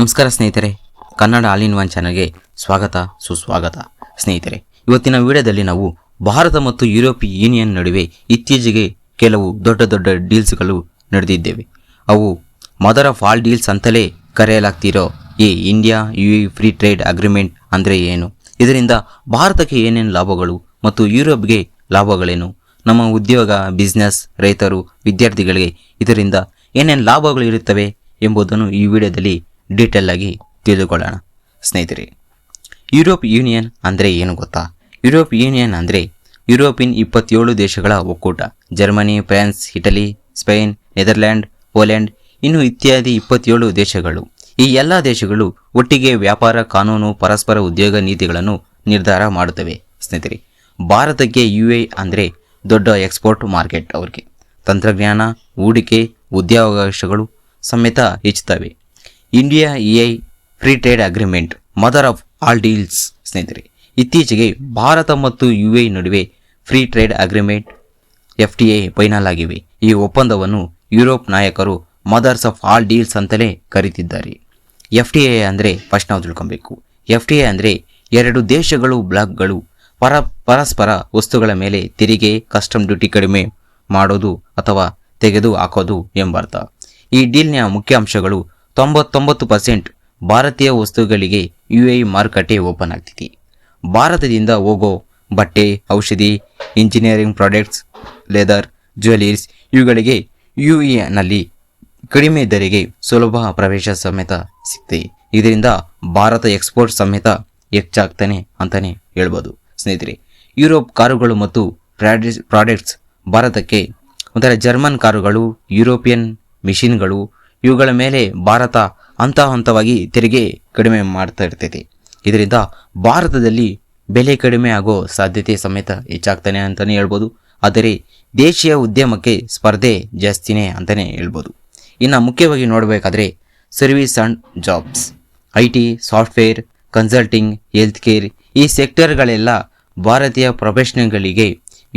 ನಮಸ್ಕಾರ ಸ್ನೇಹಿತರೆ, Kannada all in one ಚಾನಲ್ಗೆ ಸ್ವಾಗತ ಸುಸ್ವಾಗತ. ಸ್ನೇಹಿತರೆ, ಇವತ್ತಿನ ವಿಡಿಯೋದಲ್ಲಿ ನಾವು ಭಾರತ ಮತ್ತು ಯುರೋಪಿಯನ್ ಯೂನಿಯನ್ ನಡುವೆ ಇತ್ತೀಚೆಗೆ ಕೆಲವು ದೊಡ್ಡ ಡೀಲ್ಸ್ಗಳು ನಡೆದಿದ್ದೇವೆ. ಅವು ಮದರ್ ಆಫ್ ಆಲ್ ಡೀಲ್ಸ್ ಅಂತಲೇ ಕರೆಯಲಾಗ್ತಿರೋ ಈ India UAE free trade agreement ಅಂದರೆ ಏನು, ಇದರಿಂದ ಭಾರತಕ್ಕೆ ಏನೇನು ಲಾಭಗಳು ಮತ್ತು ಯುರೋಪ್ಗೆ ಲಾಭಗಳೇನು, ನಮ್ಮ ಉದ್ಯೋಗ, ಬಿಸ್ನೆಸ್, ರೈತರು, ವಿದ್ಯಾರ್ಥಿಗಳಿಗೆ ಇದರಿಂದ ಏನೇನು ಲಾಭಗಳು ಇರುತ್ತವೆ ಎಂಬುದನ್ನು ಈ ವಿಡಿಯೋದಲ್ಲಿ ಡೀಟೇಲ್ ಆಗಿ ತಿಳಿದುಕೊಳ್ಳೋಣ. ಸ್ನೇಹಿತರೆ, ಯುರೋಪ್ ಯೂನಿಯನ್ ಅಂದರೆ ಏನು ಗೊತ್ತಾ? ಯುರೋಪ್ ಯೂನಿಯನ್ ಅಂದರೆ ಯುರೋಪಿಯನ್ 27 ದೇಶಗಳ ಒಕ್ಕೂಟ. Germany, France, Italy, Spain, Netherland, Poland ಇನ್ನು ಇತ್ಯಾದಿ 27 ದೇಶಗಳು. ಈ ಎಲ್ಲ ದೇಶಗಳು ಒಟ್ಟಿಗೆ ವ್ಯಾಪಾರ, ಕಾನೂನು, ಪರಸ್ಪರ ಉದ್ಯೋಗ ನೀತಿಗಳನ್ನು ನಿರ್ಧಾರ ಮಾಡುತ್ತವೆ. ಸ್ನೇಹಿತರೆ, ಭಾರತಕ್ಕೆ ಯುಎಇ ಅಂದರೆ ದೊಡ್ಡ ಎಕ್ಸ್ಪೋರ್ಟ್ ಮಾರ್ಕೆಟ್. ಅವ್ರಿಗೆ ತಂತ್ರಜ್ಞಾನ, ಹೂಡಿಕೆ, ಉದ್ಯೋಗಾವಕಾಶಗಳು ಸಮೇತ ಹೆಚ್ಚುತ್ತವೆ. India UAE free trade agreement, mother of all deals. ಸ್ನೇಹಿತರೆ, ಇತ್ತೀಚೆಗೆ ಭಾರತ ಮತ್ತು ಯುಎಇ ನಡುವೆ free trade agreement FTA final ಆಗಿವೆ. ಈ ಒಪ್ಪಂದವನ್ನು ಯುರೋಪ್ ನಾಯಕರು ಮದರ್ಸ್ ಆಫ್ ಆಲ್ ಡೀಲ್ಸ್ ಅಂತಲೇ ಕರೀತಿದ್ದಾರೆ. FTA ಅಂದರೆ ಫಸ್ಟ್ ನಾವು ತಿಳ್ಕೊಬೇಕು. FTA ಅಂದರೆ ಎರಡು ದೇಶಗಳು ಬ್ಲಾಕ್ಗಳು ಪರಸ್ಪರ ವಸ್ತುಗಳ ಮೇಲೆ ತೆರಿಗೆ, ಕಸ್ಟಮ್ ಡ್ಯೂಟಿ ಕಡಿಮೆ ಮಾಡೋದು ಅಥವಾ ತೆಗೆದು ಹಾಕೋದು ಎಂಬರ್ಥ. ಈ ಡೀಲ್ನ ಮುಖ್ಯ ಅಂಶಗಳು: 99% ಭಾರತೀಯ ವಸ್ತುಗಳಿಗೆ ಯುಎಇ ಮಾರುಕಟ್ಟೆ ಓಪನ್ ಆಗ್ತಿದೆ. ಭಾರತದಿಂದ ಹೋಗೋ ಬಟ್ಟೆ, ಔಷಧಿ, ಇಂಜಿನಿಯರಿಂಗ್ ಪ್ರಾಡಕ್ಟ್ಸ್, ಲೆದರ್, ಜ್ಯುವೆಲರೀಸ್ ಇವುಗಳಿಗೆ ಯುಎಇನಲ್ಲಿ ಕಡಿಮೆ ದರಿಗೆ ಸುಲಭ ಪ್ರವೇಶ ಸಮೇತ ಸಿಗ್ತದೆ. ಇದರಿಂದ ಭಾರತ ಎಕ್ಸ್ಪೋರ್ಟ್ ಸಮೇತ ಹೆಚ್ಚಾಗ್ತಾನೆ ಅಂತಾನೆ ಹೇಳ್ಬೋದು. ಸ್ನೇಹಿತರೆ, ಯುರೋಪ್ ಕಾರುಗಳು ಮತ್ತು ಪ್ರಾಡಕ್ಟ್ಸ್ ಭಾರತಕ್ಕೆ ಜರ್ಮನ್ ಕಾರುಗಳು, ಯುರೋಪಿಯನ್ ಮಿಷಿನ್ಗಳು ಇವುಗಳ ಮೇಲೆ ಭಾರತ ಹಂತವಾಗಿ ತೆರಿಗೆ ಕಡಿಮೆ ಮಾಡ್ತಾ ಇರ್ತೈತೆ. ಇದರಿಂದ ಭಾರತದಲ್ಲಿ ಬೆಲೆ ಕಡಿಮೆ ಆಗೋ ಸಾಧ್ಯತೆ ಸಮೇತ ಹೆಚ್ಚಾಗ್ತಾನೆ ಅಂತಲೇ ಹೇಳ್ಬೋದು. ಆದರೆ ದೇಶೀಯ ಉದ್ಯಮಕ್ಕೆ ಸ್ಪರ್ಧೆ ಜಾಸ್ತಿನೇ ಅಂತಲೇ ಹೇಳ್ಬೋದು. ಇನ್ನು ಮುಖ್ಯವಾಗಿ ನೋಡಬೇಕಾದ್ರೆ service and jobs, IT, software, consulting, health care ಈ ಸೆಕ್ಟರ್ಗಳೆಲ್ಲ ಭಾರತೀಯ ಪ್ರೊಫೆಷನಲ್ಗಳಿಗೆ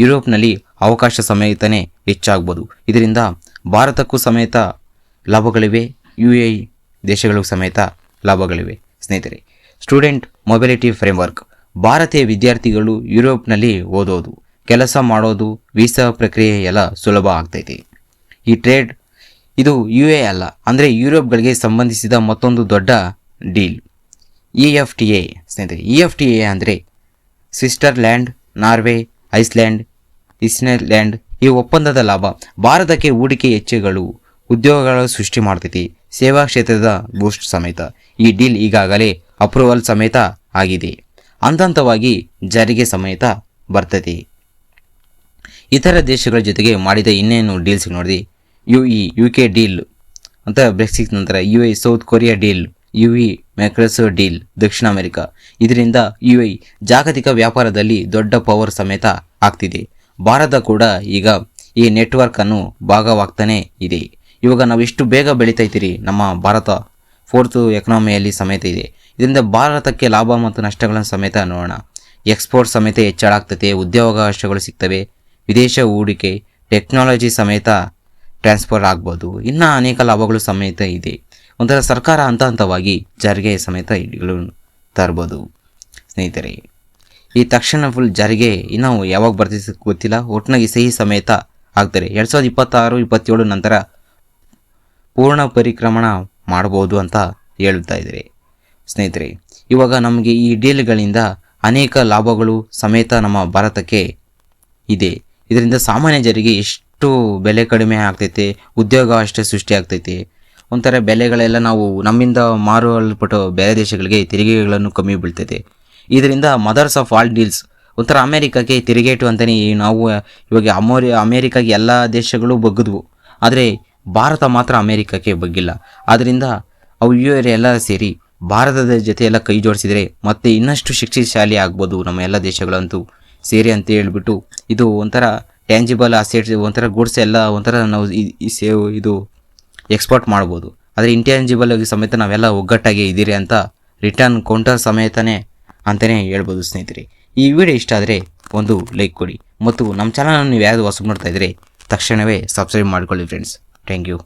ಯುರೋಪ್ನಲ್ಲಿ ಅವಕಾಶ ಸಮೇತನೇ ಹೆಚ್ಚಾಗ್ಬೋದು. ಇದರಿಂದ ಭಾರತಕ್ಕೂ ಸಮೇತ ಲಾಭಗಳಿವೆ, ಯುಎಇ ದೇಶಗಳಿಗೂ ಸಮೇತ ಲಾಭಗಳಿವೆ. ಸ್ನೇಹಿತರೆ, ಸ್ಟೂಡೆಂಟ್ ಮೊಬಿಲಿಟಿ ಫ್ರೇಮ್ವರ್ಕ್, ಭಾರತೀಯ ವಿದ್ಯಾರ್ಥಿಗಳು ಯುರೋಪ್ನಲ್ಲಿ ಓದೋದು, ಕೆಲಸ ಮಾಡೋದು, ವೀಸಾ ಪ್ರಕ್ರಿಯೆ ಎಲ್ಲ ಸುಲಭ ಆಗ್ತೈತೆ. ಈ ಟ್ರೇಡ್ ಇದು ಯುಎಇ ಅಲ್ಲ, ಅಂದರೆ ಯುರೋಪ್ಗಳಿಗೆ ಸಂಬಂಧಿಸಿದ ಮತ್ತೊಂದು ದೊಡ್ಡ ಡೀಲ್ EFTA. ಸ್ನೇಹಿತರೆ, EFTA ಅಂದರೆ ಸ್ವಿಟ್ಜರ್ಲ್ಯಾಂಡ್, ನಾರ್ವೆ, ಐಸ್ಲ್ಯಾಂಡ್, ಇಸ್ರೇಲ್ಯಾಂಡ್ ಈ ಒಪ್ಪಂದದ ಲಾಭ: ಭಾರತಕ್ಕೆ ಹೂಡಿಕೆ ಹೆಚ್ಚುಗಳು, ಉದ್ಯೋಗಗಳ ಸೃಷ್ಟಿ ಮಾಡ್ತೈತಿ, ಸೇವಾ ಕ್ಷೇತ್ರದ ಬೂಸ್ಟ್ ಸಮೇತ. ಈ ಡೀಲ್ ಈಗಾಗಲೇ ಅಪ್ರೂವಲ್ ಸಮೇತ ಆಗಿದೆ, ಹಂತವಾಗಿ ಜಾರಿಗೆ ಸಮೇತ ಬರ್ತೈತಿ. ಇತರ ದೇಶಗಳ ಜೊತೆಗೆ ಮಾಡಿದ ಇನ್ನೇನು ಡೀಲ್ಸ್ ನೋಡಿದೆ: UK ಡೀಲ್ ಅಂತ ಬ್ರೆಕ್ಸಿಟ್ ನಂತರ, UAE South Korea deal, UAE Mercosur deal ದಕ್ಷಿಣ ಅಮೆರಿಕ. ಇದರಿಂದ UAE ಜಾಗತಿಕ ವ್ಯಾಪಾರದಲ್ಲಿ ದೊಡ್ಡ ಪವರ್ ಸಮೇತ ಆಗ್ತಿದೆ. ಭಾರತ ಕೂಡ ಈಗ ಈ ನೆಟ್ವರ್ಕ್ ಅನ್ನು ಭಾಗವಾಗ್ತಾನೆ ಇದೆ. ಇವಾಗ ನಾವು ಇಷ್ಟು ಬೇಗ ಬೆಳೀತೈತಿರಿ, ನಮ್ಮ ಭಾರತ 4th ಎಕನಾಮಿಯಲ್ಲಿ ಸಮೇತ ಇದೆ. ಇದರಿಂದ ಭಾರತಕ್ಕೆ ಲಾಭ ಮತ್ತು ನಷ್ಟಗಳನ್ನು ಸಮೇತ ನೋಡೋಣ. ಎಕ್ಸ್ಪೋರ್ಟ್ ಸಮೇತ ಹೆಚ್ಚಳಾಗ್ತದೆ, ಉದ್ಯೋಗಾವಕಾಶಗಳು ಸಿಗ್ತವೆ, ವಿದೇಶ ಹೂಡಿಕೆ, ಟೆಕ್ನಾಲಜಿ ಸಮೇತ ಟ್ರಾನ್ಸ್ಫರ್ ಆಗ್ಬೋದು, ಇನ್ನೂ ಅನೇಕ ಲಾಭಗಳು ಸಮೇತ ಇದೆ. ಸರ್ಕಾರ ಹಂತವಾಗಿ ಜಾರಿಗೆ ಸಮೇತ ಇವುಗಳನ್ನು ತರ್ಬೋದು. ಸ್ನೇಹಿತರೆ, ಈ ತಕ್ಷಣ ಫುಲ್ ಜಾರಿಗೆ ಇನ್ನೂ ಯಾವಾಗ ಬರ್ತಿದೆ ಗೊತ್ತಿಲ್ಲ, ಒಟ್ಟಿನಾಗಿ ಸಹಿ ಸಮೇತ ಆಗ್ತಾರೆ. 2026-27 ನಂತರ ಪೂರ್ಣ ಪರಿಕ್ರಮಣ ಮಾಡ್ಬೋದು ಅಂತ ಹೇಳ್ತಾ ಇದ್ದಾರೆ. ಸ್ನೇಹಿತರೆ, ಇವಾಗ ನಮಗೆ ಈ ಡೀಲ್ಗಳಿಂದ ಅನೇಕ ಲಾಭಗಳು ಸಮೇತ ನಮ್ಮ ಭಾರತಕ್ಕೆ ಇದೆ. ಇದರಿಂದ ಸಾಮಾನ್ಯ ಜನರಿಗೆ ಎಷ್ಟು ಬೆಲೆ ಕಡಿಮೆ ಆಗ್ತೈತೆ, ಉದ್ಯೋಗ ಅಷ್ಟೇ ಸೃಷ್ಟಿ ಆಗ್ತೈತೆ. ಬೆಲೆಗಳೆಲ್ಲ ನಾವು ನಮ್ಮಿಂದ ಮಾರುವಲ್ಪಟ್ಟು ಬೇರೆ ದೇಶಗಳಿಗೆ ತೆರಿಗೆಗಳನ್ನು ಕಮ್ಮಿ ಬೀಳ್ತೈತೆ. ಇದರಿಂದ ಮದರ್ಸ್ ಆಫ್ ಆಲ್ ಡೀಲ್ಸ್ ಅಮೇರಿಕಾಗೆ ತೆರಿಗೆಟು ಅಂತಲೇ ನಾವು ಇವಾಗ ಅಮೇರಿಕಾಗೆ ಎಲ್ಲ ದೇಶಗಳು ಬಗ್ಗಿದ್ವು, ಆದರೆ ಭಾರತ ಮಾತ್ರ ಅಮೇರಿಕಕ್ಕೆ ಬಗ್ಗಿಲ್ಲ. ಆದ್ದರಿಂದ ಅವು ಎಲ್ಲ ಸೇರಿ ಭಾರತದ ಜೊತೆ ಎಲ್ಲ ಕೈ ಜೋಡಿಸಿದರೆ ಮತ್ತೆ ಇನ್ನಷ್ಟು ಶಿಕ್ಷಿತಶಾಲಿ ಆಗ್ಬೋದು ನಮ್ಮ ಎಲ್ಲ ದೇಶಗಳಂತೂ ಸೇರಿ ಅಂತ ಹೇಳ್ಬಿಟ್ಟು, ಇದು ಟ್ಯಾಂಜಿಬಲ್ ಅಸೆಟ್ಸ್, ಗೂಡ್ಸ್ ಎಲ್ಲ ನಾವು ಇದು ಎಕ್ಸ್ಪೋರ್ಟ್ ಮಾಡ್ಬೋದು. ಆದರೆ ಇಂಟ್ಯಾಂಜಿಬಲ್ ಆಗಿ ಸಮೇತ ನಾವೆಲ್ಲ ಒಗ್ಗಟ್ಟಾಗಿ ಇದ್ದೀರಿ ಅಂತ ರಿಟರ್ನ್ ಕೌಂಟರ್ ಸಮೇತನೇ ಅಂತಲೇ ಹೇಳ್ಬೋದು. ಸ್ನೇಹಿತರೆ, ಈ ವಿಡಿಯೋ ಇಷ್ಟ ಆದರೆ ಒಂದು ಲೈಕ್ ಕೊಡಿ ಮತ್ತು ನಮ್ಮ ಚಾನಲನ್ನು ನೀವು ಯಾರು ಹೊಸಬ್ ನೋಡ್ತಾ ಇದ್ದರೆ ತಕ್ಷಣವೇ ಸಬ್ಸ್ಕ್ರೈಬ್ ಮಾಡ್ಕೊಳ್ಳಿ ಫ್ರೆಂಡ್ಸ್. Thank you.